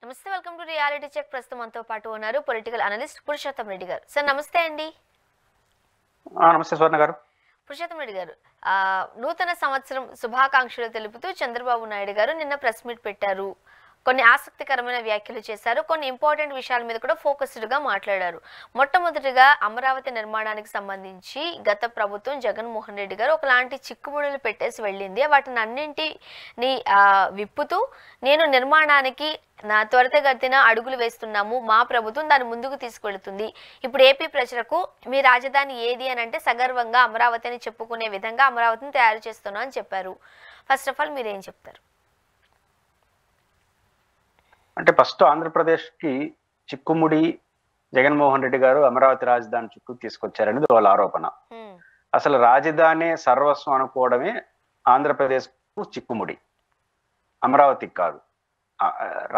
నమస్తే, welcome to reality check. ప్రస్తుతం మనతో పాటు ఉన్నారు పొలిటికల్ అనలిస్ట్ పురుషోత్తం రెడ్డి గారు. సార్ నమస్తే అండి. నమస్తే స్వర్ణ గారు. పురుషోత్తం రెడ్డి గారు, నూతన సంవత్సరం శుభాకాంక్షలు తెలుపుతూ చంద్రబాబు నాయుడు గారు నిన్న ప్రెస్ మీట్ పెట్టారు. కొన్ని ఆసక్తికరమైన వ్యాఖ్యలు చేశారు. కొన్ని ఇంపార్టెంట్ విషయాల మీద కూడా ఫోకస్డ్గా మాట్లాడారు. మొట్టమొదటిగా అమరావతి నిర్మాణానికి సంబంధించి గత ప్రభుత్వం జగన్మోహన్ రెడ్డి గారు ఒకలాంటి చిక్కుముడులు పెట్టేసి వెళ్ళింది. వాటిని అన్నింటిని విప్పుతూ నేను నిర్మాణానికి త్వరితగతిన అడుగులు వేస్తున్నాము, మా ప్రభుత్వం దాన్ని ముందుకు తీసుకెళ్తుంది. ఇప్పుడు ఏపీ ప్రజలకు మీ రాజధాని ఏది అని అంటే సగర్వంగా అమరావతి అని చెప్పుకునే విధంగా అమరావతిని తయారు చేస్తున్నాం అని చెప్పారు. ఫస్ట్ ఆఫ్ ఆల్ మీరేం చెప్తారు? అంటే ఫస్ట్ ఆంధ్రప్రదేశ్కి చిక్కుముడి జగన్మోహన్ రెడ్డి గారు అమరావతి రాజధాని చుట్టూ తీసుకొచ్చారనేది వాళ్ళ ఆరోపణ. అసలు రాజధాని సర్వస్వం అనుకోవడమే ఆంధ్రప్రదేశ్కు చిక్కుముడి, అమరావతికి కాదు.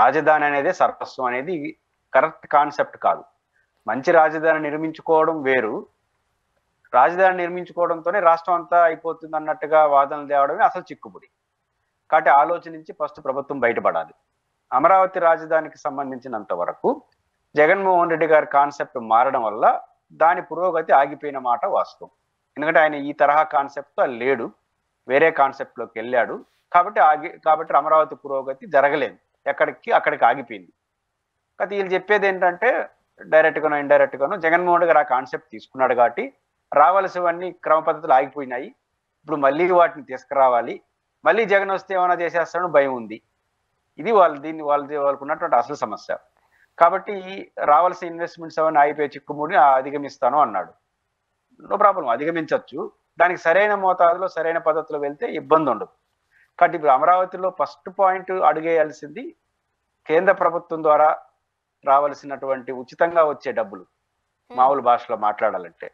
రాజధాని అనేది సర్వస్వం అనేది కరెక్ట్ కాన్సెప్ట్ కాదు. మంచి రాజధాని నిర్మించుకోవడం వేరు, రాజధాని నిర్మించుకోవడంతోనే రాష్ట్రం అంతా అయిపోతుంది అన్నట్టుగా వాదనలు తేవడమే అసలు చిక్కుముడి. కాబట్టి ఆలోచించి ఫస్ట్ ప్రభుత్వం బయటపడాలి. అమరావతి రాజధానికి సంబంధించినంత వరకు జగన్మోహన్ రెడ్డి గారి కాన్సెప్ట్ మారడం వల్ల దాని పురోగతి ఆగిపోయిన మాట వాస్తవం. ఎందుకంటే ఆయన ఈ తరహా కాన్సెప్ట్తో లేడు, వేరే కాన్సెప్ట్లోకి వెళ్ళాడు. కాబట్టి అమరావతి పురోగతి జరగలేదు, అక్కడికి ఆగిపోయింది. కాబట్టి వీళ్ళు చెప్పేది ఏంటంటే డైరెక్ట్గానో ఇండైరెక్ట్గానో జగన్మోహన్ గారు ఆ కాన్సెప్ట్ తీసుకున్నాడు కాబట్టి రావాల్సినవన్నీ క్రమ పద్ధతులు ఆగిపోయినాయి, ఇప్పుడు మళ్ళీ వాటిని తీసుకురావాలి, మళ్ళీ జగన్ వస్తే ఏమైనా చేసేస్తాడని భయం ఉంది. ఇది వాళ్ళకు ఉన్నటువంటి అసలు సమస్య. కాబట్టి రావాల్సిన ఇన్వెస్ట్మెంట్స్ అవన్నీ ఆగిపోయే చిక్కుముడిని అధిగమిస్తాను అన్నాడు. నో ప్రాబ్లం, అధిగమించవచ్చు. దానికి సరైన మోతాదులో సరైన పద్ధతిలో వెళ్తే ఇబ్బంది ఉండదు. కాబట్టి ఇప్పుడు అమరావతిలో ఫస్ట్ పాయింట్ అడుగేయాల్సింది కేంద్ర ప్రభుత్వం ద్వారా రావాల్సినటువంటి ఉచితంగా వచ్చే డబ్బులు. మామూలు భాషలో మాట్లాడాలంటే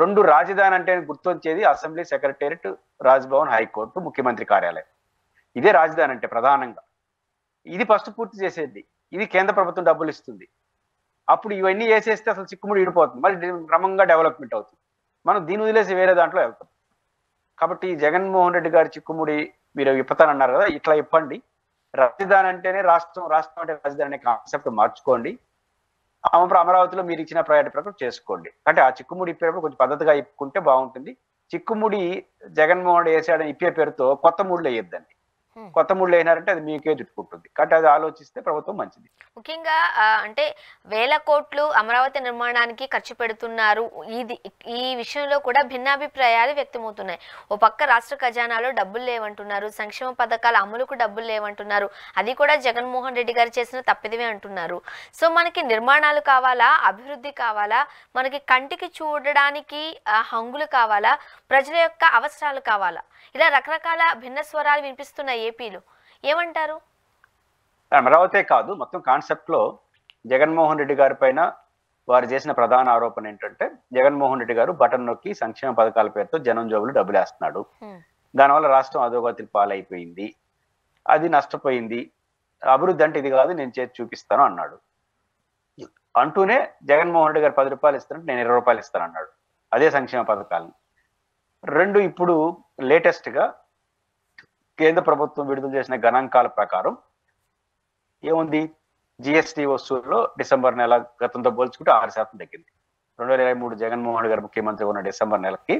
రెండు రాజధాని అంటే గుర్తొచ్చేది అసెంబ్లీ, సెక్రటేరియట్, రాజ్భవన్, హైకోర్టు, ముఖ్యమంత్రి కార్యాలయం. ఇదే రాజధాని అంటే ప్రధానంగా. ఇది ఫస్ట్ పూర్తి చేసేది. ఇది కేంద్ర ప్రభుత్వం డబ్బులు ఇస్తుంది. అప్పుడు ఇవన్నీ వేసేస్తే అసలు చిక్కుముడి ఈడిపోతుంది, మళ్ళీ క్రమంగా డెవలప్మెంట్ అవుతుంది. మనం దీన్ని వదిలేసి వేరే దాంట్లో వెళ్తాం. కాబట్టి జగన్మోహన్ రెడ్డి గారి చిక్కుముడి మీరు ఇప్పుతానన్నారు కదా, ఇట్లా ఇప్పండి. రాజధాని అంటేనే రాష్ట్రం, రాష్ట్రం అంటే రాజధాని అనే కాన్సెప్ట్ మార్చుకోండి. అమరావతిలో మీరు ఇచ్చిన ప్రయారిటీ ప్రకారం చేసుకోండి. అంటే ఆ చిక్కుముడి ఇప్పేటప్పుడు కొంచెం పద్ధతిగా ఇప్పుకుంటే బాగుంటుంది. చిక్కుముడి జగన్మోహన్ రెడ్డి వేసాడని ఇప్పే పేరుతో కొత్త ముళ్ళు వేయొద్దండి. కొత్త ముళ్ళు అయినారంటే అది మీకే చుట్టుకుంటుంది. కాబట్టి అది ఆలోచిస్తే ప్రభుత్వం మంచిది. ముఖ్యంగా అంటే వేల కోట్లు అమరావతి నిర్మాణానికి ఖర్చు పెడుతున్నారు. ఈ విషయంలో కూడా భిన్నాభిప్రాయాలు వ్యక్తమవుతున్నాయి. ఓ పక్క రాష్ట్ర ఖజానాలో డబ్బులు లేవంటున్నారు, సంక్షేమ పథకాల అమలుకు డబ్బులు లేవంటున్నారు, అది కూడా జగన్మోహన్ రెడ్డి గారు చేసిన తప్పిదమే అంటున్నారు. సో మనకి నిర్మాణాలు కావాలా, అభివృద్ధి కావాలా, మనకి కంటికి చూడడానికి హంగులు కావాలా, ప్రజల యొక్క అవసరాలు కావాలా, ఇలా రకరకాల భిన్న స్వరాలు వినిపిస్తున్నాయి ఏపీలో. ఏమంటారు? అమరావతే కాదు, మొత్తం కాన్సెప్ట్ లో జగన్మోహన్ రెడ్డి గారి పైన వారు చేసిన ప్రధాన ఆరోపణ ఏంటంటే జగన్మోహన్ రెడ్డి గారు బటన్ నొక్కి సంక్షేమ పథకాల పేరుతో జనం జోబులు డబ్బులు వేస్తున్నాడు, దానివల్ల రాష్ట్రం అధోగతిని పాలైపోయింది, అది నష్టపోయింది, అభివృద్ధి అంటే ఇది కాదు, నేను చేసి చూపిస్తాను అన్నాడు. అంటూనే జగన్మోహన్ రెడ్డి గారు 10 రూపాయలు ఇస్తానంటే నేను 20 రూపాయలు ఇస్తాను అన్నాడు. అదే సంక్షేమ పథకాలను. రెండు ఇప్పుడు లేటెస్ట్ గా కేంద్ర ప్రభుత్వం విడుదల చేసిన గణాంకాల ప్రకారం ఏముంది, జిఎస్టీ వసూల్లో డిసెంబర్ నెల గతంతో పోల్చుకుంటే 6% తగ్గింది. 2023 జగన్మోహన్ రెడ్డి గారు ముఖ్యమంత్రి ఉన్న డిసెంబర్ నెలకి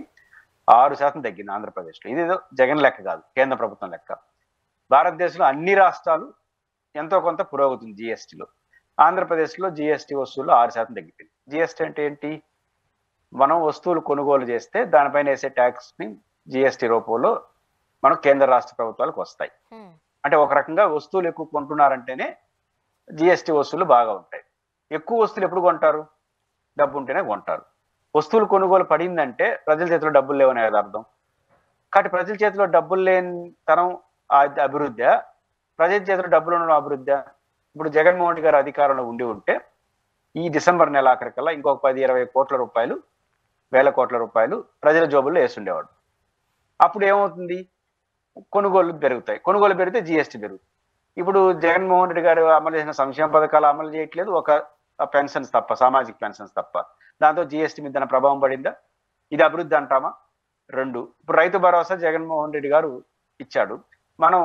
6% తగ్గింది ఆంధ్రప్రదేశ్లో. ఇదేదో జగన్ లెక్క కాదు, కేంద్ర ప్రభుత్వం లెక్క. భారతదేశంలో అన్ని రాష్ట్రాలు ఎంతో కొంత పురోగతి జిఎస్టీలో. ఆంధ్రప్రదేశ్లో జిఎస్టీ వసూల్లో 6% తగ్గిపోయింది. జిఎస్టీ అంటే ఏంటి? మనం వస్తువులు కొనుగోలు చేస్తే దానిపైన వేసే ట్యాక్స్ ని జిఎస్టీ రూపంలో మనం కేంద్ర రాష్ట్ర ప్రభుత్వాలకు వస్తాయి. అంటే ఒక రకంగా వస్తువులు ఎక్కువ కొంటున్నారంటేనే జిఎస్టీ వసూళ్లు బాగా ఉంటాయి. ఎక్కువ వస్తువులు ఎప్పుడు కొంటారు? డబ్బు ఉంటేనే కొంటారు. వస్తువులు కొనుగోలు పడిందంటే ప్రజల చేతిలో డబ్బులు లేవనే కదా అర్థం. కాబట్టి ప్రజల చేతిలో డబ్బులు లేని తనం అభివృద్ధి, ప్రజల చేతిలో డబ్బులు ఉండడం అభివృద్ధి. ఇప్పుడు జగన్మోహన్ రెడ్డి గారు అధికారంలో ఉంటే ఈ డిసెంబర్ నెల ఆఖరికల్లా ఇంకొక 10-20 కోట్ల రూపాయలు, వేల కోట్ల రూపాయలు ప్రజల జోబుల్లో వేస్తుండేవాడు. అప్పుడు ఏమవుతుంది? కొనుగోలు పెరుగుతాయి. కొనుగోలు పెరిగితే జిఎస్టీ పెరుగుతుంది. ఇప్పుడు జగన్మోహన్ రెడ్డి గారు అమలు చేసిన సంక్షేమ పథకాలు అమలు చేయట్లేదు, ఒక పెన్షన్స్ తప్ప, సామాజిక పెన్షన్స్ తప్ప. దాంతో జిఎస్టీ మీద ప్రభావం పడిందా? ఇది అభివృద్ధి అంటామా? రెండు. ఇప్పుడు రైతు భరోసా జగన్మోహన్ రెడ్డి గారు ఇచ్చాడు. మనం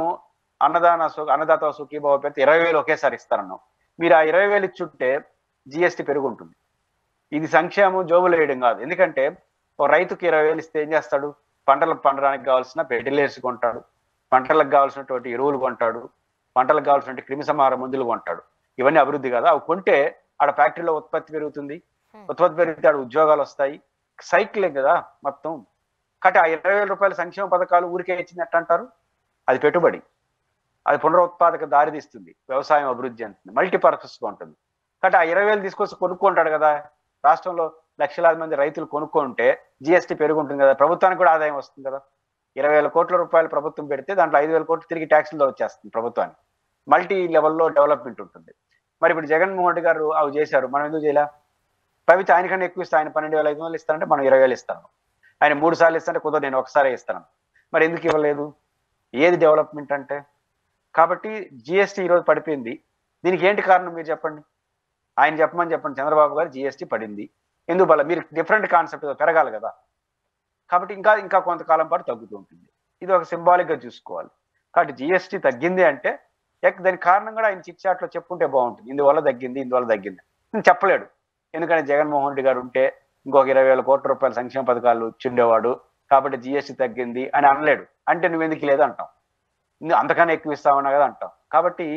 అన్నదాత సుఖీభావ పేరుతో 20,000 ఒకేసారి ఇస్తారన్నాం. మీరు ఆ 20,000 ఇచ్చుంటే జిఎస్టీ పెరుగుంటుంది. ఇది సంక్షేమం జోబులు వేయడం కాదు. ఎందుకంటే ఒక రైతుకి 20,000 ఇస్తే ఏం చేస్తాడు? పంటలు పండడానికి కావాల్సిన ఫెర్టిలైజర్స్ కొంటాడు, పంటలకు కావాల్సినటువంటి ఎరువులు కొంటాడు, పంటలకు కావాల్సినటువంటి క్రిమిసంహార మందులు కొంటాడు. ఇవన్నీ అభివృద్ధి కదా. అవి కొంటే ఆడ ఫ్యాక్టరీలో ఉత్పత్తి పెరుగుతుంది, ఉత్పత్తి పెరిగితే ఆడ ఉద్యోగాలు వస్తాయి. సైకిలే కదా మొత్తం. కాబట్టి ఆ 20,000 రూపాయల సంక్షేమ పథకాలు ఊరికే ఇచ్చినట్టు అంటారు. అది పెట్టుబడి, అది పునరుత్పాదక దారితీస్తుంది, వ్యవసాయం అభివృద్ధి చెందుతుంది, మల్టీపర్పస్గా ఉంటుంది. కాబట్టి ఆ 20,000 తీసుకొచ్చి కొనుక్కుంటాడు కదా. రాష్ట్రంలో లక్షలాది మంది రైతులు కొనుక్కుంటే జిఎస్టీ పెరుగుంటుంది కదా, ప్రభుత్వానికి కూడా ఆదాయం వస్తుంది కదా. 20,000 కోట్ల రూపాయలు ప్రభుత్వం పెడితే దాంట్లో 5,000 కోట్లు తిరిగి ట్యాక్సుల్లో వచ్చేస్తుంది ప్రభుత్వానికి. మల్టీ లెవెల్లో డెవలప్మెంట్ ఉంటుంది. మరి ఇప్పుడు జగన్మోహన్ రెడ్డి గారు అవి చేశారు, మనం ఎందుకు చేయలే? పవిత్ర ఆయనకన్నా ఎక్కువ ఇస్తా, ఆయన 12,500 ఇస్తానంటే మనం 20,000 ఇస్తాను. ఆయన 3 సార్లు ఇస్తానంటే కుదరదు, నేను ఒకసారి ఇస్తాను. మరి ఎందుకు ఇవ్వలేదు? ఏది డెవలప్మెంట్ అంటే? కాబట్టి జిఎస్టీ ఈరోజు పడిపోయింది. దీనికి ఏంటి కారణం మీరు చెప్పండి. ఆయన చెప్పండి. చంద్రబాబు గారు జిఎస్టీ పడింది ఎందువల్ల? మీరు డిఫరెంట్ కాన్సెప్ట్ పెరగాలి కదా. కాబట్టి ఇంకా కొంతకాలం పాటు తగ్గుతూ ఉంటుంది. ఇది ఒక సింబాలిక్ గా చూసుకోవాలి. కాబట్టి జిఎస్టీ తగ్గింది అంటే దాని కారణం కూడా ఆయన చిట్ చాట్లో చెప్పుంటే బాగుంటుంది. ఇందువల్ల తగ్గింది నేను చెప్పలేడు. ఎందుకంటే జగన్మోహన్ రెడ్డి గారు ఉంటే ఇంకొక 20,000 కోట్ల రూపాయల సంక్షేమ పథకాలు చిండేవాడు, కాబట్టి జిఎస్టీ తగ్గింది అని అనలేడు. అంటే నువ్వెందుకు లేదు అంటాం, అంతకన్నా ఎక్కువ ఇస్తామన్నా కదా అంటాం. కాబట్టి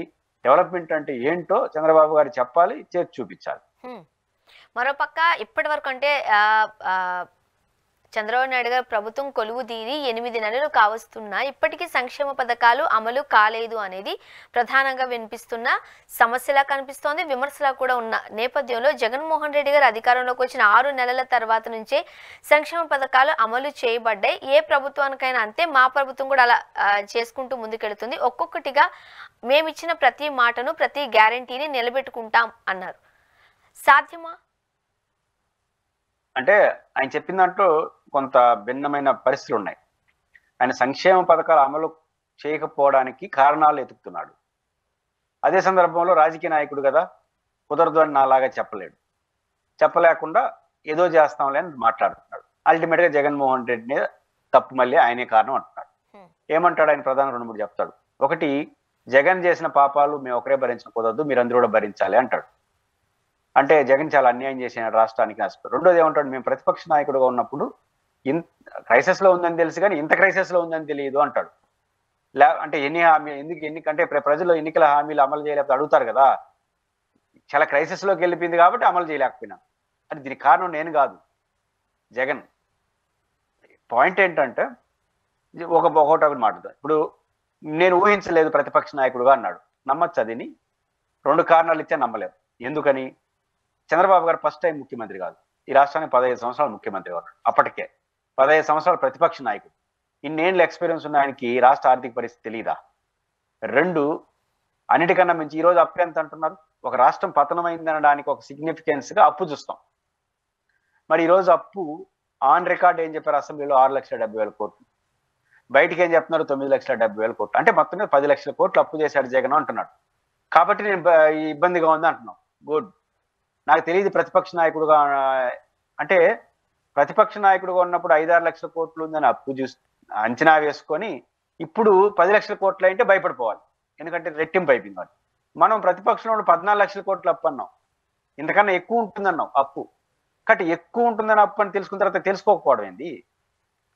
డెవలప్మెంట్ అంటే ఏంటో చంద్రబాబు గారు చెప్పాలి, చేసి చూపించాలి. మరోపక్క ఇప్పటి వరకు అంటే చంద్రబాబు నాయుడు గారు ప్రభుత్వం కొలువు తీరి 8 నెలలు కావస్తున్నా ఇప్పటికీ సంక్షేమ పథకాలు అమలు కాలేదు అనేది ప్రధానంగా వినిపిస్తున్న సమస్యలా కనిపిస్తోంది, విమర్శలా కూడా ఉన్న నేపథ్యంలో జగన్మోహన్ రెడ్డి గారు అధికారంలోకి వచ్చిన 6 నెలల తర్వాత నుంచే సంక్షేమ పథకాలు అమలు చేయబడ్డాయి. ఏ ప్రభుత్వానికైనా అంతే, మా ప్రభుత్వం కూడా అలా చేసుకుంటూ ముందుకెళ్తుంది. ఒక్కొక్కటిగా మేమిచ్చిన ప్రతి మాటను, ప్రతి గ్యారంటీని నిలబెట్టుకుంటాం అన్నారు. సాధ్యమా? అంటే ఆయన చెప్పిన దాంట్లో కొంత భిన్నమైన పరిస్థితులు ఉన్నాయి. ఆయన సంక్షేమ పథకాలు అమలు చేయకపోవడానికి కారణాలు ఎతుకుతున్నాడు. అదే సందర్భంలో రాజకీయ నాయకుడు కదా, కుదరదు అని నాలాగా చెప్పలేకుండా ఏదో చేస్తాంలే అని మాట్లాడుతున్నాడు. అల్టిమేట్ గా జగన్మోహన్ రెడ్డిని తప్పు మళ్ళీ ఆయనే కారణం అంటున్నాడు. ఏమంటాడు ఆయన? ప్రధాన 2-3 చెప్తాడు. ఒకటి, జగన్ చేసిన పాపాలు మేము ఒకరే భరించకూడదు, మీరందరూ కూడా భరించాలి అంటాడు. అంటే జగన్ చాలా అన్యాయం చేసిన రాష్ట్రానికి. రెండోది ఏమంటాడు? మేము ప్రతిపక్ష నాయకుడుగా ఉన్నప్పుడు క్రైసిస్ లో ఉందని తెలుసు కానీ ఇంత క్రైసిస్ లో ఉందని తెలియదు అంటాడు. అంటే ఎందుకంటే ప్రజలు ఎన్నికల హామీలు అమలు చేయలేకపోతే అడుగుతారు కదా. చాలా క్రైసిస్ లోకి వెళ్ళిపోయింది కాబట్టి అమలు చేయలేకపోయినా. అది దీనికి కారణం నేను కాదు, జగన్. పాయింట్ ఏంటంటే ఒకటి మాట్లాడతాను. ఇప్పుడు నేను ఊహించలేదు ప్రతిపక్ష నాయకుడుగా అన్నాడు. నమ్మచ్చు అదిని? 2 కారణాలు ఇచ్చా నమ్మలేదు. ఎందుకని? చంద్రబాబు గారు ఫస్ట్ టైం ముఖ్యమంత్రి కాదు, ఈ రాష్ట్రానికి 15 సంవత్సరాలు ముఖ్యమంత్రి ఉన్నాడు. అప్పటికే 15 సంవత్సరాలు ప్రతిపక్ష నాయకుడు. ఇన్నేళ్ళు ఎక్స్పీరియన్స్ ఉన్న ఆయనకి రాష్ట్ర ఆర్థిక పరిస్థితి తెలీదా? 2, అన్నిటికన్నా మించి ఈరోజు అప్పు ఎంత అంటున్నారు? ఒక రాష్ట్రం పతనమైందనడానికి ఒక సిగ్నిఫికెన్స్ గా అప్పు చూస్తాం. మరి ఈరోజు అప్పు ఆన్ రికార్డ్ ఏం చెప్పారు అసెంబ్లీలో? 6,70,000 కోట్లు. బయటికి ఏం చెప్తున్నారు? 9,70,000 కోట్లు. అంటే మొత్తం మీద 10 లక్షల కోట్లు అప్పు చేశాడు జగన్ అంటున్నాడు. కాబట్టి నేను ఇబ్బందిగా ఉంది అంటున్నాం. గుడ్. నాకు తెలియదు ప్రతిపక్ష నాయకుడుగా అంటే ప్రతిపక్ష నాయకుడుగా ఉన్నప్పుడు 5-6 లక్షల కోట్లు ఉందని అప్పు అంచనా వేసుకొని ఇప్పుడు 10 లక్షల కోట్లు అంటే భయపడిపోవాలి. ఎందుకంటే రెట్టింపు అయిపోయింది. మనం ప్రతిపక్షంలో 14 లక్షల కోట్లు అప్పు అన్నాం, ఇంతకన్నా ఎక్కువ ఉంటుందన్నాం అప్పు. కాబట్టి ఎక్కువ ఉంటుందని అప్పు అని తెలుసుకున్న తర్వాత తెలుసుకోకపోవడం ఏంది?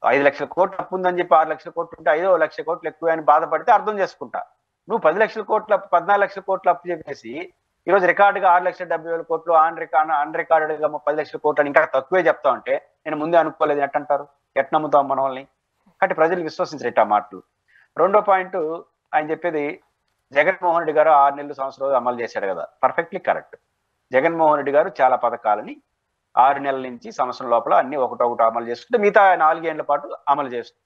5 లక్షల కోట్లు అప్పు ఉందని చెప్పి 6 లక్షల కోట్లు ఉంటే 5 లక్షల కోట్లు ఎక్కువ అని బాధపడితే అర్థం చేసుకుంటా. నువ్వు 10 లక్షల కోట్లు అప్పు, 14 లక్షల కోట్లు అప్పు చెప్పేసి ఈరోజు రికార్డుగా 6,70,000 కోట్లు అన్ రికార్డెడ్ గా 10 లక్షల కోట్లు అని ఇంకా తక్కువే చెప్తా ఉంటే నేను ముందే అనుకోలేదు ఎట్టంటారు? ఎట్ నమ్ముతాం మన వాళ్ళని? కాబట్టి ప్రజలు విశ్వసించరు ఆ మాటలు. రెండో పాయింట్ ఆయన చెప్పేది, జగన్మోహన్ రెడ్డి గారు 6 నెలలు సంవత్సరాలు అమలు చేశాడు కదా. Perfectly correct. జగన్మోహన్ రెడ్డి గారు చాలా పథకాలని 6 నెలల నుంచి సంవత్సరం లోపల అన్ని ఒకటొకటి అమలు చేసుకుంటే మిగతా 4 ఏళ్ల పాటు అమలు చేస్తూ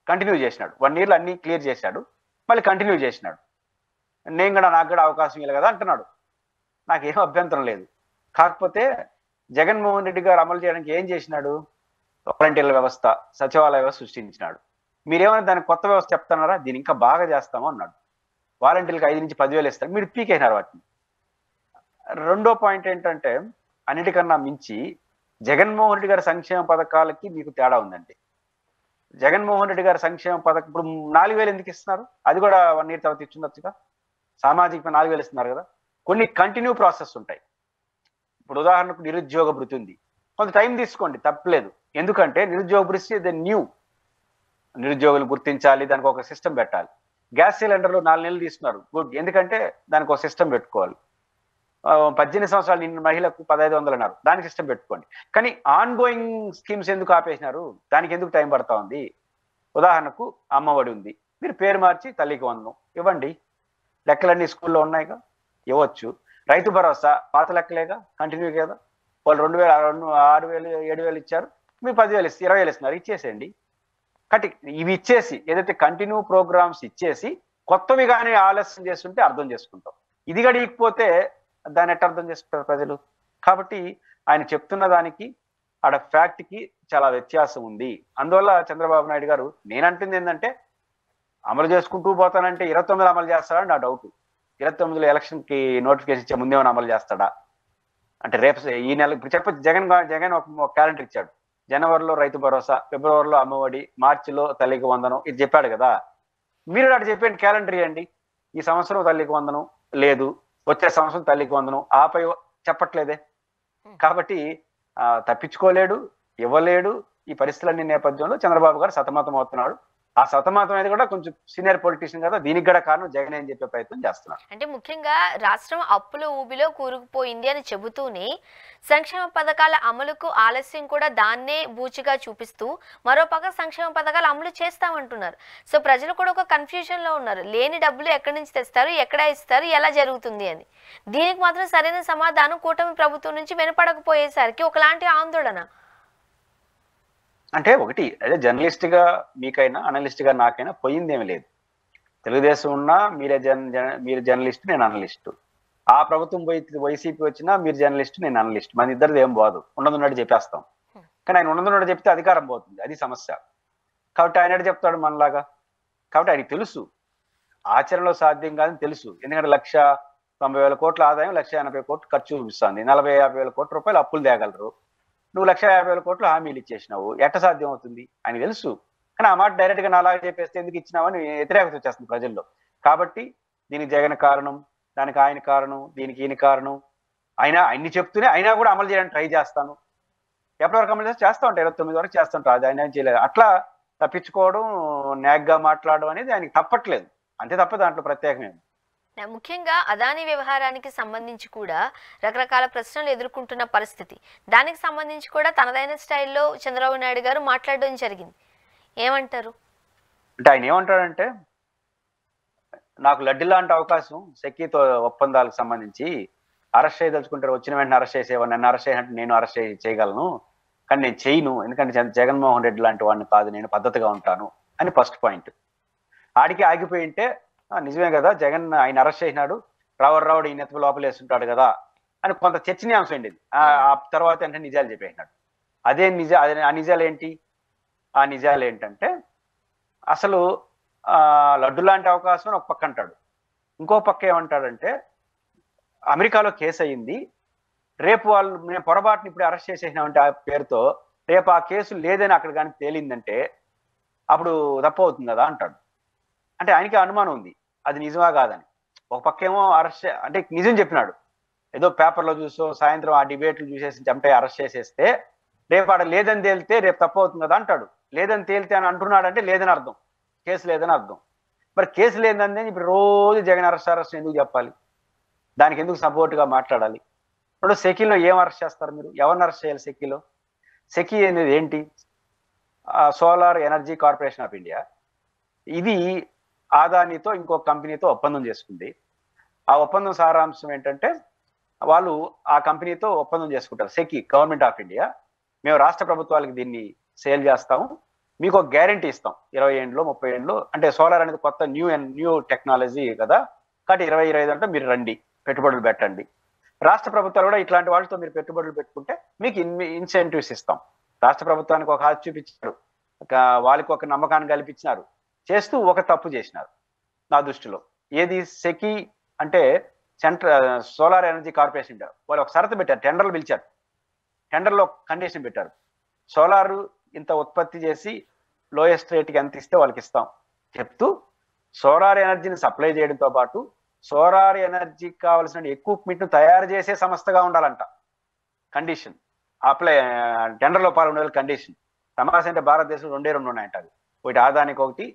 కంటిన్యూ చేసినాడు. 1 year అన్ని క్లియర్ చేశాడు, మళ్ళీ కంటిన్యూ చేసినాడు. నాకు కూడా అవకాశం ఇవ్వాలి కదా అంటున్నాడు. నాకేం అభ్యంతరం లేదు. కాకపోతే జగన్మోహన్ రెడ్డి గారు అమలు చేయడానికి ఏం చేసినాడు? వాలంటీర్ల వ్యవస్థ, సచివాలయ వ్యవస్థ సృష్టించినాడు. మీరేమైనా దానికి కొత్త వ్యవస్థ చెప్తున్నారా? దీన్ని ఇంకా బాగా చేస్తామో అన్నాడు. వాలంటీర్లకు 5 నుంచి 10,000 ఇస్తారు, మీరు పీకేసినారు వాటిని. రెండో పాయింట్ ఏంటంటే, అన్నిటికన్నా మించి జగన్మోహన్ రెడ్డి గారి సంక్షేమ పథకాలకి మీకు తేడా ఉందండి. జగన్మోహన్ రెడ్డి గారి సంక్షేమ పథకం ఇప్పుడు 4,000 ఎందుకు ఇస్తున్నారు? అది కూడా 1 year తర్వాత ఇచ్చిండొచ్చుగా. సామాజిక 4,000 ఇస్తున్నారు కదా. కొన్ని కంటిన్యూ ప్రాసెస్ ఉంటాయి. ఇప్పుడు ఉదాహరణకు నిరుద్యోగ భృతి ఉంది, కొంత టైం తీసుకోండి, తప్పలేదు. ఎందుకంటే నిరుద్యోగ భృతి న్యూ, నిరుద్యోగులు గుర్తించాలి, దానికి ఒక సిస్టమ్ పెట్టాలి. గ్యాస్ సిలిండర్లు 4 నెలలు తీసుకున్నారు, గుడ్, ఎందుకంటే దానికి ఒక సిస్టమ్ పెట్టుకోవాలి. 18 సంవత్సరాలు నిన్న మహిళకు 1500 అన్నారు, దానికి సిస్టమ్ పెట్టుకోండి. కానీ ఆన్ గోయింగ్ స్కీమ్స్ ఎందుకు ఆపేసినారు, దానికి ఎందుకు టైం పడతా ఉంది? ఉదాహరణకు అమ్మఒడి ఉంది, మీరు పేరు మార్చి తల్లికి వందనం ఇవ్వండి, లెక్కలన్నీ స్కూల్లో ఉన్నాయిగా, ఇవ్వచ్చు. రైతు భరోసా పాత లెక్కలేగా, కంటిన్యూ కదా. వాళ్ళు 2000, 6000, 7000 ఇచ్చారు, మీరు 10,000 20,000 ఇస్తున్నారు, ఇచ్చేసేయండి. కటి ఇవి ఇచ్చేసి, ఏదైతే కంటిన్యూ ప్రోగ్రామ్స్ ఇచ్చేసి కొత్తవి కానీ ఆలస్యం చేస్తుంటే అర్థం చేసుకుంటాం. ఇది గడియకపోతే దాన్ని ఎట్లా అర్థం చేసుకుంటారు ప్రజలు? కాబట్టి ఆయన చెప్తున్న దానికి ఆడ ఫ్యాక్ట్కి చాలా వ్యత్యాసం ఉంది. అందువల్ల చంద్రబాబు నాయుడు గారు, నేనంటుంది ఏంటంటే అమలు చేసుకుంటూ పోతానంటే 29 అమలు చేస్తాడని నా డౌట్. 29లో ఎలక్షన్కి నోటిఫికేషన్ ఇచ్చే ముందేమైనా అమలు చేస్తాడా అంటే రేపు ఈ నెల ఇప్పుడు చెప్పచ్చు. జగన్ ఒక క్యాలెండర్ ఇచ్చాడు, జనవరిలో రైతు భరోసా, ఫిబ్రవరిలో అమ్మఒడి, మార్చిలో తల్లికి వందనం, ఇది చెప్పాడు కదా. మీరు అటు చెప్పండి, క్యాలెండర్ ఇవ్వండి. ఈ సంవత్సరం తల్లికి వందనం లేదు, వచ్చే సంవత్సరం తల్లికి వందనం, ఆపై చెప్పట్లేదే. కాబట్టి తప్పించుకోలేడు, ఇవ్వలేడు. ఈ పరిస్థితులన్నీ నేపథ్యంలో చంద్రబాబు గారు సతమతం అవుతున్నాడు. ఆ సతమతం అనేది కూడా కొంచెం సీనియర్ పొలిటీషియన్ కదా, దీనికి కూడా కారణం జగన్ అని చెప్పే ప్రయత్నం చేస్తున్నారు. అంటే ముఖ్యంగా రాష్ట్రం అప్పుల ఊబిలో కూరుకుపోయింది అని చెబుతూనే సంక్షేమ పథకాల అమలుకు ఆలస్యం కూడా దాన్నే బూచిగా చూపిస్తూ మరోపక్క సంక్షేమ పథకాలు అమలు చేస్తామంటున్నారు. సో ప్రజలు కూడా ఒక కన్ఫ్యూజన్ లో ఉన్నారు, లేని డబ్బులు ఎక్కడి నుంచి తెస్తారు, ఎక్కడ ఇస్తారు, ఎలా జరుగుతుంది అని. దీనికి మాత్రం సరైన సమాధానం కూటమి ప్రభుత్వం నుంచి వినపడకపోయేసరికి ఒకలాంటి ఆందోళన. అంటే ఒకటి, అదే జర్నలిస్ట్ గా మీకైనా అనలిస్ట్ గా నాకైనా పోయిందేమీ లేదు. తెలుగుదేశం ఉన్నా మీరు జర్నలిస్ట్, నేను అనలిస్టు. ఆ ప్రభుత్వం వైసీపీ వచ్చినా మీరు జర్నలిస్ట్, నేను అనలిస్ట్. మన ఇద్దరిది ఏం పోదు, ఉన్నదన్నట్టు చెప్పేస్తాం. కానీ ఆయన ఉన్నదన్నట్టు చెప్తే అధికారం పోతుంది, అది సమస్య. కాబట్టి ఆయన చెప్తాడు మనలాగా. కాబట్టి ఆయనకి తెలుసు ఆచరణలో సాధ్యం కాదని తెలుసు. ఎందుకంటే 1,90,000 కోట్ల ఆదాయం, 1,80,000 కోట్లు ఖర్చు చూపిస్తుంది, 40,000-50,000 కోట్ల రూపాయలు అప్పులు తేగలరు. నువ్వు 1,50,000 కోట్లు హామీలు ఇచ్చేసినావు, ఎట్ట సాధ్యం అవుతుంది అని తెలుసు. కానీ ఆ మాట డైరెక్ట్ గా నాలాగా చెప్పేస్తే ఎందుకు ఇచ్చినావని వ్యతిరేకత వచ్చేస్తుంది ప్రజల్లో. కాబట్టి దీనికి జగన్ కారణం, దానికి ఆయన కారణం, దీనికి ఈయన కారణం. అయినా అన్ని చెప్తూనే అయినా కూడా అమలు చేయడానికి ట్రై చేస్తాను. ఎప్పటివరకు అమలు చేస్తా ఉంటాను, 29 వరకు చేస్తుంటారు, అది ఆయన చేయలేదు. అట్లా తప్పించుకోవడం, న్యాగ్గా మాట్లాడడం అనేది ఆయనకి తప్పట్లేదు, అంతే తప్ప దాంట్లో ప్రత్యేకమే. ముఖ్యంగా అదానీ వ్యవహారానికి సంబంధించి కూడా రకరకాల ప్రశ్నలు ఎదుర్కొంటున్న పరిస్థితి. దానికి సంబంధించి కూడా తనదైన స్టైల్లో చంద్రబాబు నాయుడు గారు మాట్లాడడం జరిగింది. ఏమంటారు? అంటే ఆయన ఏమంటాడంటే, నాకు లడ్డు లాంటి అవకాశం సెకీతో ఒప్పందాలకు సంబంధించి అరెస్ట్ చేయదలుచుకుంటారు, వచ్చిన వెంటనే అరెస్ట్ చేసేవాడు, నన్ను అరెస్ట్ చేయాలంటే నేను అరెస్ట్ చేయగలను, కానీ నేను చేయను, ఎందుకంటే జగన్మోహన్ రెడ్డి లాంటి వాడిని కాదు, నేను పద్ధతిగా ఉంటాను అని ఫస్ట్ పాయింట్. ఆడికి ఆగిపోయి ఉంటే నిజమే కదా, జగన్ ఆయన అరెస్ట్ చేసినాడు, రావుడు ఈ నెత్తి లోపల వేస్తుంటాడు కదా అని కొంత చర్చనీయాంశం ఉండేది. ఆ తర్వాత అంటే నిజాలు చెప్పేసినాడు. ఆ నిజాలు ఏంటి? ఆ నిజాలు ఏంటంటే, అసలు లడ్డు లాంటి అవకాశం ఒక పక్క అంటాడు, ఇంకో పక్క ఏమంటాడంటే అమెరికాలో కేసు అయ్యింది, రేపు వాళ్ళు మేము పొరపాటుని ఇప్పుడు అరెస్ట్ చేసేసినామంటే ఆ పేరుతో, రేపు ఆ కేసు లేదని అక్కడ కానీ తేలిందంటే అప్పుడు తప్పు అవుతుంది కదా అంటాడు. అంటే ఆయనకి అనుమానం ఉంది అది నిజమా కాదని. ఒక పక్క ఏమో అరెస్ట్ అంటే నిజం చెప్పినాడు, ఏదో పేపర్లో చూసో సాయంత్రం ఆ డిబేట్లు చూసేసి చంపే అరెస్ట్ చేసేస్తే రేపు ఆడ లేదని తేలితే రేపు తప్పు అవుతుంది కదా అంటాడు. లేదని తేలితే అని అంటున్నాడు అంటే లేదని అర్థం, కేసు లేదని అర్థం. మరి కేసు లేదని ఇప్పుడు రోజు జగన్ అరెస్ట్ ఎందుకు చెప్పాలి, దానికి ఎందుకు సపోర్ట్గా మాట్లాడాలి? ఇప్పుడు సెకీలో ఏం అరెస్ట్ చేస్తారు మీరు? ఎవరిని అరెస్ట్ చేయాలి సెకీలో? సెకీ అనేది ఏంటి? Solar energy corporation of India. ఇది ఆదానితో ఇంకో కంపెనీతో ఒప్పందం చేసుకుంది. ఆ ఒప్పందం సారాంశం ఏంటంటే, వాళ్ళు ఆ కంపెనీతో ఒప్పందం చేసుకుంటారు. సెకీ, గవర్నమెంట్ ఆఫ్ ఇండియా, మేము రాష్ట్ర ప్రభుత్వాలకు దీన్ని సేల్ చేస్తాము, మీకు ఒక గ్యారంటీ ఇస్తాం 20 ఏళ్ళు 30 ఏళ్ళు. అంటే సోలార్ అనేది కొత్త న్యూ టెక్నాలజీ కదా, కాబట్టి 20-25 అంటే మీరు రండి, పెట్టుబడులు పెట్టండి. రాష్ట్ర ప్రభుత్వాలు కూడా ఇట్లాంటి వాళ్ళతో మీరు పెట్టుబడులు పెట్టుకుంటే మీకు ఇన్సెంటివ్స్ ఇస్తాం. రాష్ట్ర ప్రభుత్వానికి ఒక హాజీ చూపించారు, వాళ్ళకి ఒక నమ్మకాన్ని కల్పించినారు, చేస్తూ ఒక తప్పు చేసినారు నా దృష్టిలో. ఏది? సెకీ అంటే సోలార్ ఎనర్జీ కార్పొరేషన్. వాళ్ళు ఒక షరతు పెట్టారు, టెండర్లు పిలిచారు, టెండర్లో కండిషన్ పెట్టారు, సోలారు ఇంత ఉత్పత్తి చేసి లోయెస్ట్ రేట్కి ఎంత ఇస్తే వాళ్ళకి ఇస్తాం చెప్తూ, సోలార్ ఎనర్జీని సప్లై చేయడంతో పాటు సోలార్ ఎనర్జీకి కావాల్సిన ఎక్విప్మెంట్ ను తయారు చేసే సంస్థగా ఉండాలంట కండిషన్. అప్లై టెండర్లో పాల్గొనే కండిషన్. తమాషా అంటే భారతదేశంలో రెండు ఉన్నాయంట. అది ఒకటి ఆదానికి, ఒకటి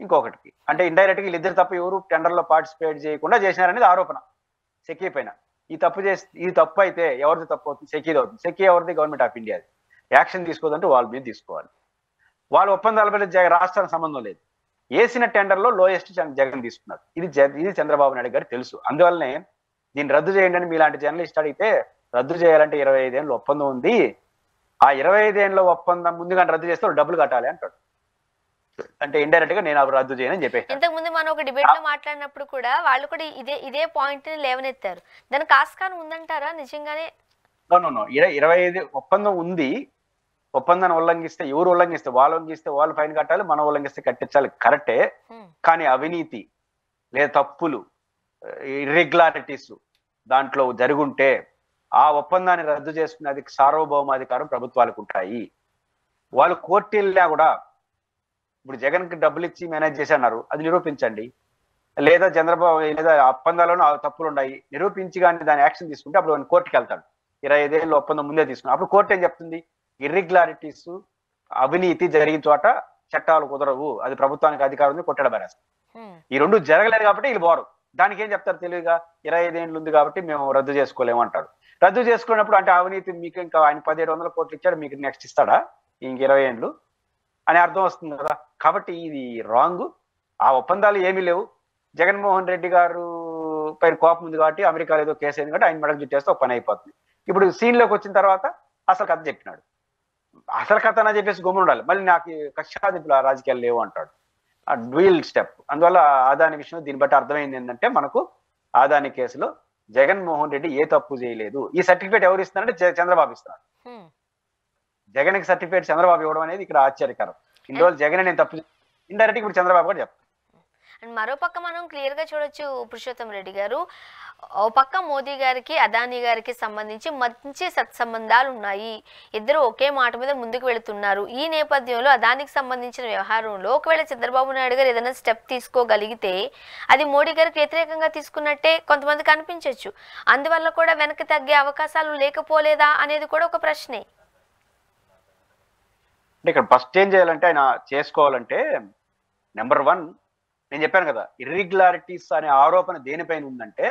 ఇంకొకటికి. అంటే ఇండైరెక్ట్ గా వీళ్ళిద్దరు తప్ప ఎవరు టెండర్లో పార్టిసిపేట్ చేయకుండా చేసినారనేది ఆరోపణ సెకీ పైన. ఈ తప్పు అయితే ఎవరిది తప్పు అవుతుంది? సెకీది అవుతుంది. సెకీ ఎవరిది? గవర్నమెంట్ ఆఫ్ ఇండియాది. యాక్షన్ తీసుకోదంటే వాళ్ళ మీద తీసుకోవాలి. వాళ్ళ ఒప్పందాల రాష్ట్రానికి సంబంధం లేదు. వేసిన టెండర్లో లోయెస్ట్ జగన్ తీసుకున్నారు. ఇది చంద్రబాబు నాయుడు గారికి తెలుసు. అందువల్లనే దీన్ని రద్దు చేయండి అని మీలాంటి జర్నలిస్ట్ అడిగితే, రద్దు చేయాలంటే 25 ఏళ్ళ ఒప్పందం ఉంది, ఆ 25 ఏళ్ళ ఒప్పందం ముందుగా రద్దు చేస్తే డబ్బులు కట్టాలి అంటాడు. అంటే ఇండైరెక్ట్ గా నేను రద్దు చేయనని చెప్పేసి. ఇంతకు ముందు మనం ఒక డిబేట్ లో మాట్లాడినప్పుడు కూడా వాళ్ళు కూడా ఇదే పాయింట్ ని లేవనెత్తారు. దానికి ఆస్కారం ఉందంటారా నిజంగానే? 25 ఒప్పందం ఉంది. ఒప్పందాన్ని ఉల్లంఘిస్తే ఎవరు ఉల్లంఘిస్తే వాళ్ళు ఫైన్ కట్టాలి, మనం ఉల్లంఘిస్తే కట్టించాలి, కరెక్టే. కానీ అవినీతి లేదా తప్పులు, ఇర్రెగ్యులారిటీస్ దాంట్లో జరుగుంటే ఆ ఒప్పందాన్ని రద్దు చేసుకునే సార్వభౌమాధికారం ప్రభుత్వాలకు ఉంటాయి. వాళ్ళు కోర్టు వెళ్ళినా కూడా, ఇప్పుడు జగన్ కి డబ్బులు ఇచ్చి మేనేజ్ చేసి అన్నారు, అది నిరూపించండి. లేదా చంద్రబాబు లేదా ఒప్పందాలను తప్పులు ఉన్నాయి నిరూపించి కానీ దాని యాక్షన్ తీసుకుంటే అప్పుడు కోర్టుకి వెళ్తాడు. 25 ఏళ్ళ ఒప్పందం ముందే తీసుకున్నాం. అప్పుడు కోర్టు ఏం చెప్తుంది? ఇర్రెగ్యులారిటీస్, అవినీతి జరిగిన చోట చట్టాలు కుదరవు, అది ప్రభుత్వానికి అధికారం ఉంది, కొట్టడం బరేస్తారు. ఈ రెండు జరగలేదు కాబట్టి వీళ్ళు పోరు. దానికి ఏం చెప్తారు తెలివిగా? 25 ఏళ్ళు ఉంది కాబట్టి మేము రద్దు చేసుకోలేము అంటాడు. రద్దు చేసుకున్నప్పుడు అంటే అవినీతి మీకు ఇంకా ఆయన 1700 కోట్లు ఇచ్చాడు, మీకు నెక్స్ట్ ఇస్తాడా ఇంక 20 ఏళ్ళు అని అర్థం వస్తుంది కదా. కాబట్టి ఇది రాంగ్. ఆ ఒప్పందాలు ఏమీ లేవు. జగన్మోహన్ రెడ్డి గారు పైన కోపం ఉంది కాబట్టి అమెరికాలో ఏదో కేసు అయింది కాబట్టి ఆయన మెడకు చుట్టేస్తే ఒక పని అయిపోతుంది. ఇప్పుడు సీన్లోకి వచ్చిన తర్వాత అసలు కథ చెప్పినాడు. అసలు కథ అని చెప్పేసి గమ్మున ఉండాలి. మళ్ళీ నాకు కక్షాదింపులు రాజకీయాలు లేవు అంటాడు. ఆ డ్యూయల్ స్టెప్. అందువల్ల ఆదాని విషయం దీన్ని బట్టి అర్థమైంది ఏంటంటే, మనకు ఆదాని కేసులో జగన్మోహన్ రెడ్డి ఏ తప్పు చేయలేదు. ఈ సర్టిఫికేట్ ఎవరు ఇస్తున్నారంటే చంద్రబాబు ఇస్తున్నారు. జగన్ కి సర్టిఫికేట్ చంద్రబాబు ఇవ్వడం అనేది ఇక్కడ ఆశ్చర్యకరం. ఇన్ని రోజులు జగన్ నేను తప్పు, ఇండైరెక్ట్ ఇప్పుడు చంద్రబాబు కూడా చెప్తారు. అండ్ మరో పక్క మనం క్లియర్ గా చూడొచ్చు పురుషోత్తం రెడ్డి గారు, ఓ పక్క మోదీ గారికి అదానీ గారికి సంబంధించి మంచి సత్సంబంధాలు ఉన్నాయి, ఇద్దరు ఒకే మాట మీద ముందుకు వెళుతున్నారు. ఈ నేపథ్యంలో అదానికి సంబంధించిన వ్యవహారంలో ఒకవేళ చంద్రబాబు నాయుడు గారు ఏదైనా స్టెప్ తీసుకోగలిగితే అది మోడీ గారికి వ్యతిరేకంగా తీసుకున్నట్టే కొంతమందికి అనిపించవచ్చు. అందువల్ల కూడా వెనక్కి తగ్గే అవకాశాలు లేకపోలేదా అనేది కూడా ఒక ప్రశ్నే. అంటే ఇక్కడ ఫస్ట్ ఏం చేయాలంటే, ఆయన చేసుకోవాలంటే నెంబర్ 1 నేను చెప్పాను కదా, ఇర్రెగ్యులారిటీస్ అనే ఆరోపణ దేనిపైన ఉందంటే,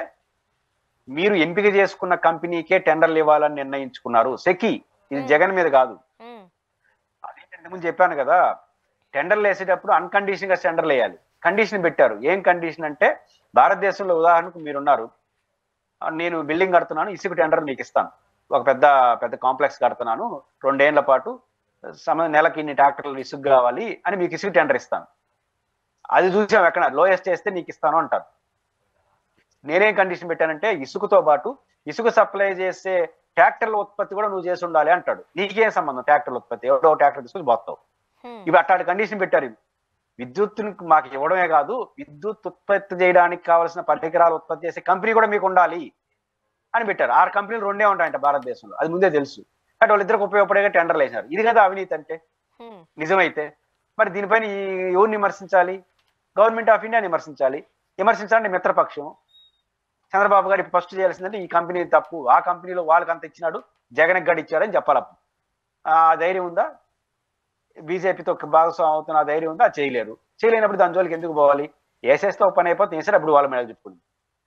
మీరు ఎంపిక చేసుకున్న కంపెనీకే టెండర్లు ఇవ్వాలని నిర్ణయించుకున్నారు. సెకీ, ఇది జగన్ మీద కాదు. అదేంటంటే ముందు చెప్పాను కదా, టెండర్లు వేసేటప్పుడు అన్కండిషన్ గా టెండర్లు వేయాలి. కండిషన్ పెట్టారు. ఏం కండిషన్ అంటే, భారతదేశంలో ఉదాహరణకు మీరున్నారు, నేను బిల్డింగ్ కడుతున్నాను, ఇసుక టెండర్ మీకు ఇస్తాను. ఒక పెద్ద కాంప్లెక్స్ కడుతున్నాను, 2 ఏళ్ల పాటు నెలకి ఇన్ని ట్రాక్టర్లు ఇసుక కావాలి అని మీకు ఇసుక టెండర్ ఇస్తాను. అది చూసాం ఎక్కడ లోయెస్ట్ చేస్తే నీకు ఇస్తాను అంటారు. నేనేం కండిషన్ పెట్టానంటే, ఇసుకతో పాటు ఇసుక సప్లై చేసే ట్రాక్టర్ల ఉత్పత్తి కూడా నువ్వు చేసి ఉండాలి అంటాడు. నీకేం సంబంధం ట్రాక్టర్ల ఉత్పత్తి? ఎవడో ట్రాక్టర్ తీసుకుని పోతావు. ఇవి అట్లాంటి కండిషన్ పెట్టారు. విద్యుత్తుని మాకు ఇవ్వడమే కాదు, విద్యుత్ ఉత్పత్తి చేయడానికి కావాల్సిన పరికరాలు ఉత్పత్తి చేసే కంపెనీ కూడా మీకు ఉండాలి అని పెట్టారు. 6 కంపెనీలు 2 ఉంటాయంట భారతదేశంలో, అది ముందే తెలుసు. అంటే వాళ్ళిద్దరికి ఉపయోగపడేగా టెండర్లు వేసినారు. ఇది కదా అవినీతి అంటే నిజమైతే. మరి దీనిపైన ఎవరిని విమర్శించాలి? గవర్నమెంట్ ఆఫ్ ఇండియా విమర్శించాలంటే మిత్రపక్షం. చంద్రబాబు గారు ఫస్ట్ చేయాల్సిందంటే ఈ కంపెనీ తప్పు, ఆ కంపెనీలో వాళ్ళకి అంత ఇచ్చినాడు, జగన్ గడి ఇచ్చాడని చెప్పాలి. ఆ ధైర్యం ఉందా? బీజేపీతో భాగస్వామ్యం అవుతున్న ధైర్యం ఉందా? చేయలేనప్పుడు దాని జోలికి ఎందుకు పోవాలి? వేసేస్తే ఒక పని అయిపోతే వేసారు, అప్పుడు వాళ్ళ మీద చెప్పుకుంది.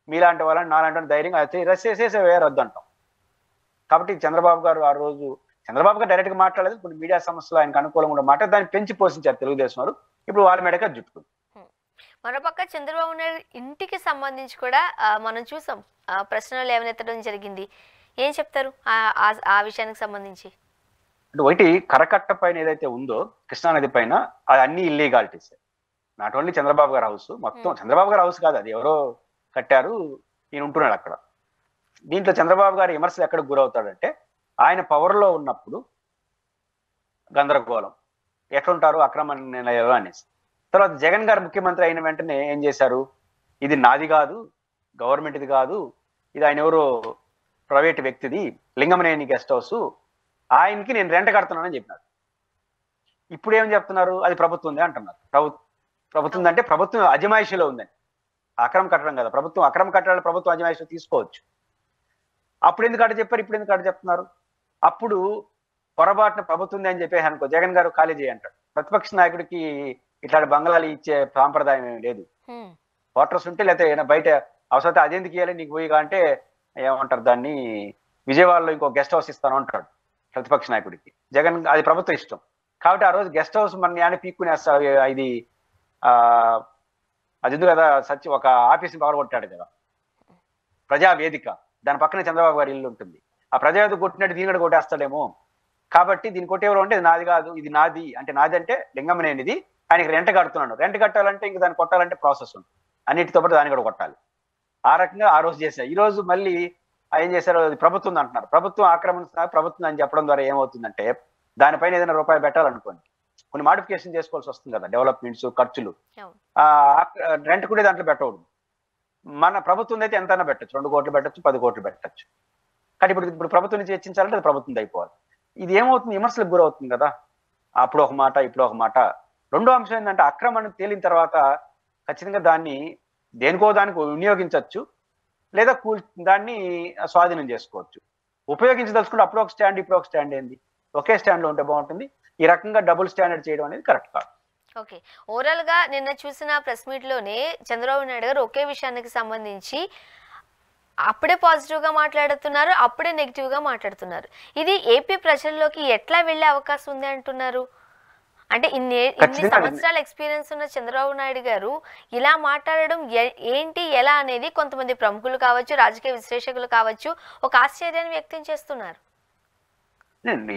మీలాంటి వాళ్ళని నాలాంటి ధైర్యం రసేసేసే రద్దు అంటాం. కాబట్టి చంద్రబాబు గారు ఆ రోజు డైరెక్ట్ గా మాట్లాడలేదు, ఇప్పుడు మీడియా సంస్థలు ఆయనకు అనుకూలంగా ఉన్న మాట దాన్ని పెంచి పోషించారు తెలుగుదేశం వారు. ఇప్పుడు వాళ్ళ మేడగా జుట్టుకుంది. మరోపక్క చంద్రబాబు నాయుడు ఇంటికి సంబంధించి కూడా మనం చూసాం, ప్రశ్నలు ఏమనెత్తడం జరిగింది. ఏం చెప్తారు ఆ విషయానికి సంబంధించి? అంటే ఒకటి, కరకట్ట పైన ఏదైతే ఉందో కృష్ణానది పైన, అది అన్ని ఇల్లీగాలిటీస్. నాట్ ఓన్లీ చంద్రబాబు గారి హౌస్, మొత్తం చంద్రబాబు గారి హౌస్ కాదు, అది ఎవరో కట్టారు, ఈయన ఉంటున్నాడు అక్కడ. దీంట్లో చంద్రబాబు గారి విమర్శలు ఎక్కడికి గురవుతాడంటే, ఆయన పవర్లో ఉన్నప్పుడు గందరగోళం, ఎట్లుంటారు అక్రమ నిర్ణయాలు అనేసి. తర్వాత జగన్ గారు ముఖ్యమంత్రి అయిన వెంటనే ఏం చేశారు? ఇది నాది కాదు, గవర్నమెంట్ది కాదు, ఇది ఆయన ఎవరో ప్రైవేట్ వ్యక్తిది, లింగమనేని గెస్ట్ హౌస్, ఆయనకి నేను రెంట్ కడుతున్నానని చెప్పినారు. ఇప్పుడు ఏం చెప్తున్నారు? అది ప్రభుత్వందే అంటున్నారు. ప్రభుత్వం అంటే ప్రభుత్వం అజమాయిషీలో ఉందని. అక్రమ కట్టడం కదా ప్రభుత్వం, అక్రమ కట్టడాలు ప్రభుత్వం అజమాయిషి తీసుకోవచ్చు. అప్పుడు ఎందుకు అటు చెప్పారు, ఇప్పుడు ఎందుకు అటు చెప్తున్నారు? అప్పుడు పొరపాటున ప్రభుత్వం అని చెప్పేసి అనుకో, జగన్ గారు ఖాళీ చేయంటాడు. ప్రతిపక్ష నాయకుడికి ఇట్లాంటి బంగ్లాలు ఇచ్చే సాంప్రదాయం ఏమి లేదు. క్వార్టర్స్ ఉంటే లేకపోతే బయట అవసరం అదెందుకు ఇవ్వాలి నీకు పోయిగా అంటే ఏమంటారు దాన్ని, విజయవాడలో ఇంకో గెస్ట్ హౌస్ ఇస్తాను అంటాడు ప్రతిపక్ష నాయకుడికి. జగన్ అది ప్రభుత్వం ఇష్టం కాబట్టి ఆ రోజు గెస్ట్ హౌస్ మన యాని పీక్కునేస్తా, ఇది అది ఎందుకు కదా సత్య ఒక ఆఫీస్ని పగలగొట్టాడు కదా ప్రజావేదిక, దాని పక్కనే చంద్రబాబు గారి ఇల్లు ఉంటుంది. ఆ ప్రజావేదిక కొట్టినట్టు దీని కూడా కొట్టేస్తాడేమో. కాబట్టి దీన్ని కొట్టేవారు అంటే ఇది నాది కాదు, ఇది నాది అంటే, నాది అంటే లింగమనేనిది, ఆయనకి రెంట్ కడుతున్నాడు. రెంట్ కట్టాలంటే ఇంక దాన్ని కొట్టాలంటే ప్రాసెస్ ఉంటుంది, అన్నిటితో పాటు దాన్ని కూడా కొట్టాలి. ఆ రకంగా ఆ రోజు చేశారు. ఈ రోజు మళ్ళీ ఏం చేశారు, ప్రభుత్వం అంటున్నారు. ప్రభుత్వం ఆక్రమణ ప్రభుత్వం అని చెప్పడం ద్వారా ఏమవుతుందంటే దానిపైన ఏదైనా రూపాయి పెట్టాలనుకోండి కొన్ని మాడిఫికేషన్ చేసుకోవాల్సి వస్తుంది కదా, డెవలప్మెంట్స్ ఖర్చులు. రెంట్ కూడా దాంట్లో పెట్టకూడదు. మన ప్రభుత్వం అయితే ఎంతైనా పెట్టచ్చు, 2 కోట్లు పెట్టచ్చు, 10 కోట్లు పెట్టచ్చు. కానీ ఇప్పుడు ప్రభుత్వం నుంచి హెచ్చించాలంటే అది ప్రభుత్వం అయిపోవాలి. ఇది ఏమవుతుంది, విమర్శలకు గురవుతుంది కదా, అప్పుడు ఒక మాట ఇప్పుడు ఒక మాట. రెండో అంశం ఏంటంటే అక్రమణ తేలిన తర్వాత ఖచ్చితంగా దాన్ని దేనికో దానికి వినియోగించవచ్చు, లేదా దాన్ని స్వాధీనం చేసుకోవచ్చు. ఉపయోగించదలుచుకుంటే అప్పుడు ఒక స్టాండ్ ఇప్పుడు ఒక స్టాండ్ ఏంది, ఒకే స్టాండ్ లో ఉంటే బాగుంటుంది. ఈ రకంగా డబుల్ స్టాండర్డ్ చేయడం అనేది కరెక్ట్ కాదు. ఓకే, ఓవరాల్ గా నిన్న చూసిన ప్రెస్ మీట్ లోనే చంద్రబాబు నాయుడు గారు ఒకే విషయానికి సంబంధించి అప్పుడే పాజిటివ్ గా మాట్లాడుతున్నారు, అప్పుడే నెగిటివ్ గా మాట్లాడుతున్నారు. ఇది ఏపీ ప్రజల్లోకి ఎట్లా వెళ్లే అవకాశం ఉంది అంటున్నారు? అంటే ఇన్ని సంవత్సరాల ఎక్స్పీరియన్స్ ఉన్న చంద్రబాబు నాయుడు గారు ఇలా మాట్లాడడం ఏంటి ఎలా అనేది కొంతమంది ప్రముఖులు కావచ్చు, రాజకీయ విశ్లేషకులు కావచ్చు ఒక ఆశ్చర్యాన్ని వ్యక్తం చేస్తున్నారు.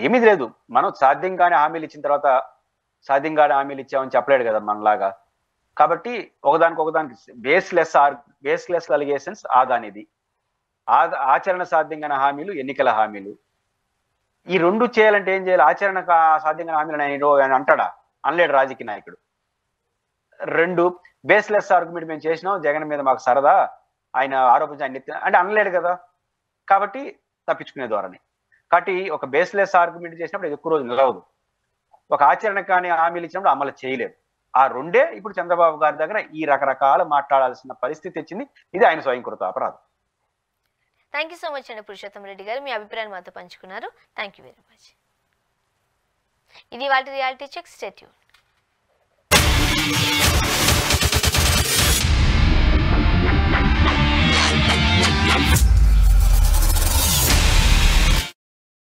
ఏమీ లేదు, మనం సాధ్యం కాని హామీలు ఇచ్చిన తర్వాత సాధ్యం కాని హామీలు ఇచ్చామని చెప్పలేడు కదా మనలాగా. కాబట్టి ఒకదానికి బేస్లెస్ అలిగేషన్స్ ఆదానిది, ఆచరణ సాధ్యం కాని హామీలు ఎన్నికల హామీలు. ఈ రెండు చేయాలంటే ఏం చేయాలి? ఆచరణ సాధ్యంగా హామీలు ఆయన అంటాడా? అనలేడు రాజకీయ నాయకుడు. 2 బేస్లెస్ ఆర్గ్యుమెంట్ మేము చేసినాం, జగన్ మీద మాకు సరదా, ఆయన ఆరోపించి ఆయన అంటే అనలేడు కదా. కాబట్టి తప్పించుకునే ద్వారానే. కాబట్టి ఒక బేస్లెస్ ఆర్గ్యుమెంట్ చేసినప్పుడు ఇది ఎక్కువ రోజు నిలవదు. ఒక ఆచరణ కానీ హామీలు ఇచ్చినప్పుడు అమలు చేయలేదు. ఆ రెండే ఇప్పుడు చంద్రబాబు గారి దగ్గర ఈ రకరకాల మాట్లాడాల్సిన పరిస్థితి వచ్చింది. ఇది ఆయన స్వయంకృత అపరాధం. థ్యాంక్ యూ సో మచ్ అండి పురుషోత్తం రెడ్డి గారు, మీ అభిప్రాయాన్ని మాతో పంచుకున్నారు. Thank you very much. ఇది వాళ్ళ రియాలిటీ చెక్. Stay tune.